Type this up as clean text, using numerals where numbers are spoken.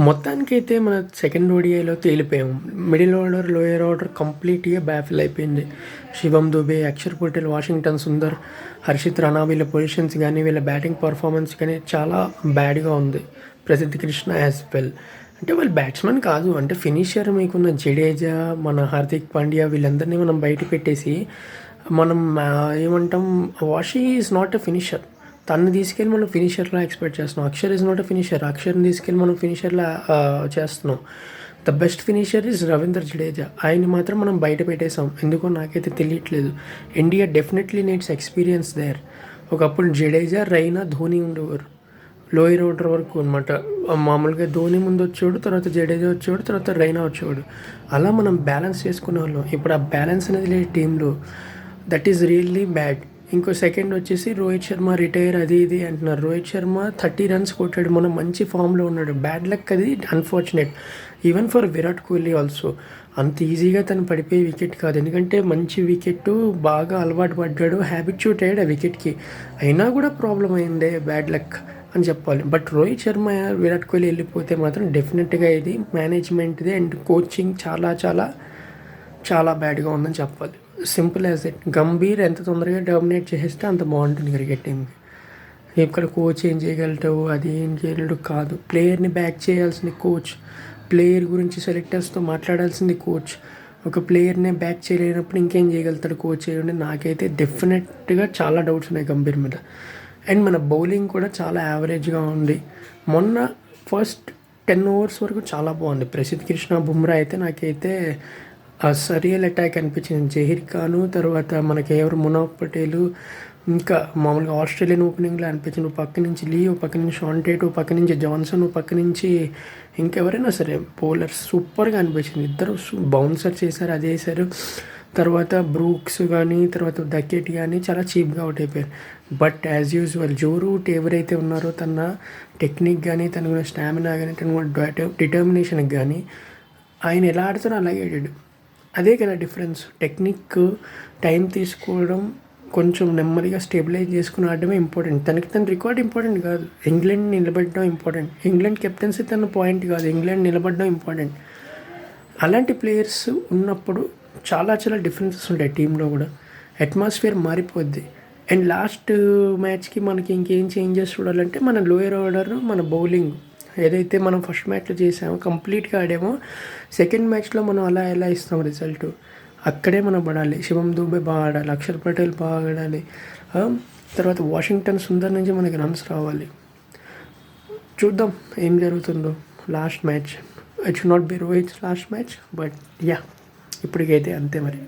మొత్తానికైతే మన సెకండ్ ఓడిఐలో తేలిపోయాము. మిడిల్ ఆర్డర్, లోయర్ ఆర్డర్ కంప్లీట్‌గా బ్యాఫిల్ అయిపోయింది. శివం దుబే, అక్షర్ పటేల్, వాషింగ్టన్ సుందర్, హర్షిత్ రాణా వీళ్ళ పొజిషన్స్ కానీ, వీళ్ళ బ్యాటింగ్ పర్ఫార్మెన్స్ కానీ చాలా బ్యాడ్‌గా ఉంది. Prasidh Krishna as well. అంటే వాళ్ళు బ్యాట్స్‌మెన్ కాదు. అంటే ఫినిషర్ మీకున్న జడేజా, మన హార్దిక్ పాండ్యా వీళ్ళందరినీ మనం బయట పెట్టేసి మనం ఏమంటాం, Washi is not a finisher. తనని తీసుకెళ్ళి మనం ఫినిషర్లా ఎక్స్పెక్ట్ చేస్తున్నాం. Axar is not a finisher. అక్షర్ని తీసుకెళ్ళి మనం ఫినిషర్లా చేస్తున్నాం. The best finisher is Ravindra Jadeja. ఆయన్ని మాత్రం మనం బయట పెట్టేసాం. ఎందుకో నాకైతే తెలియట్లేదు. India definitely needs experience there. ఒకప్పుడు జడేజా, రైనా, ధోని ఉండేవారు లోయర్ ఆర్డర్ వరకు అనమాట. మామూలుగా ధోని ముందు వచ్చేవాడు, తర్వాత జడేజా వచ్చేవాడు, తర్వాత రైనా వచ్చేవాడు. అలా మనం బ్యాలెన్స్ చేసుకునే వాళ్ళం. ఇప్పుడు ఆ బ్యాలెన్స్ అనేది లేదు టీంలో. That is really bad. ఇంకో సెకండ్ వచ్చేసి రోహిత్ శర్మ రిటైర్ అది ఇది అంటున్నారు. రోహిత్ శర్మ 30 runs కొట్టాడు, మనం మంచి ఫామ్లో ఉన్నాడు. బ్యాడ్ లక్ అది, unfortunate. Even for Virat Kohli also అంత ఈజీగా తను పడిపోయే వికెట్ కాదు. ఎందుకంటే మంచి వికెట్, బాగా అలవాటు పడ్డాడు, హ్యాబిట్యూట్ అయ్యాడు ఆ వికెట్కి. అయినా కూడా ప్రాబ్లం అయిందే, బ్యాడ్ లక్ అని చెప్పాలి. బట్ రోహిత్ శర్మ, విరాట్ కోహ్లీ వెళ్ళిపోతే మాత్రం డెఫినెట్గా ఇది మేనేజ్మెంట్ది అండ్ కోచింగ్ చాలా చాలా చాలా బ్యాడ్గా ఉందని చెప్పాలి. Simple as it. గంభీర్ ఎంత తొందరగా డామినేట్ చేసేస్తే అంత బాగుంటుంది క్రికెట్ టీమ్కి. ఇక్కడ కోచ్ ఏం చేయగలుగుతావు, అది ఏం చేయగలడు కాదు. ప్లేయర్ని బ్యాక్ చేయాల్సింది కోచ్. ప్లేయర్ గురించి సెలెక్టర్స్తో మాట్లాడాల్సింది కోచ్. ఒక ప్లేయర్నే బ్యాక్ చేయలేనప్పుడు ఇంకేం చేయగలుగుతాడు కోచ్ చేయండి. నాకైతే డెఫినెట్గా చాలా డౌట్స్ ఉన్నాయి గంభీర్ మీద. అండ్ మన బౌలింగ్ కూడా చాలా యావరేజ్గా ఉంది. మొన్న ఫస్ట్ 10 overs వరకు చాలా బాగుంది. ప్రసిద్ధ్ కృష్ణ, బుమ్రా అయితే నాకైతే సరియల్ అటాక్ అనిపించింది. జహీర్ ఖాను, తర్వాత మనకి ఎవరు మునాఫ్ పటేలు, ఇంకా మామూలుగా ఆస్ట్రేలియన్ ఓపెనింగ్లో అనిపించింది. ఓ పక్క నుంచి లీ, ఓ పక్క నుంచి షాన్ టేట్, ఓ పక్క నుంచి జాన్సన్, ఓ పక్క నుంచి ఇంకెవరైనా సరే బౌలర్స్ సూపర్గా అనిపించింది. ఇద్దరు బౌన్సర్ చేశారు, అది వేశారు. తర్వాత బ్రూక్స్ కానీ, తర్వాత దకెట్ కానీ చాలా చీప్గా అవుట్ అయిపోయారు. But as usual Joe Root ఎవరైతే ఉన్నారో తన టెక్నిక్ కానీ, తన స్టామినా కానీ, తన డిటర్మినేషన్కి కానీ ఆయన ఎలా ఆడుతారో అలాగే ఆడాడు. అదే కదా డిఫరెన్స్. టెక్నిక్, టైం తీసుకోవడం, కొంచెం నెమ్మదిగా స్టెబిలైజ్ చేసుకుని ఆడడమే ఇంపార్టెంట్. తన రికార్డ్ ఇంపార్టెంట్ కాదు, ఇంగ్లాండ్ నిలబడడం ఇంపార్టెంట్. ఇంగ్లాండ్ కెప్టెన్సీ తన పాయింట్ కాదు, ఇంగ్లాండ్ నిలబడడం ఇంపార్టెంట్. అలాంటి ప్లేయర్స్ ఉన్నప్పుడు చాలా చాలా డిఫరెన్సెస్ ఉంటాయి టీంలో కూడా. అట్మాస్ఫియర్ మారిపోద్ది. అండ్ లాస్ట్ మ్యాచ్కి మనకి ఇంకేం చేంజెస్ చూడాలంటే మన లోయర్ ఆర్డర్, మన బౌలింగ్ ఏదైతే మనం ఫస్ట్ మ్యాచ్లో చేసామో కంప్లీట్గా ఆడామో, సెకండ్ మ్యాచ్లో మనం అలా ఎలా ఇస్తాం రిజల్ట్, అక్కడే మనం పడాలి. శివం దుబే బాగా ఆడాలి, అక్షర్ పటేల్ బాగా ఆడాలి, తర్వాత వాషింగ్టన్ సుందర్ నుంచి మనకి రన్స్ రావాలి. చూద్దాం ఏం జరుగుతుందో. Last match it should not be Rohit's last match, but yeah ఇప్పటికైతే అంతే మరి.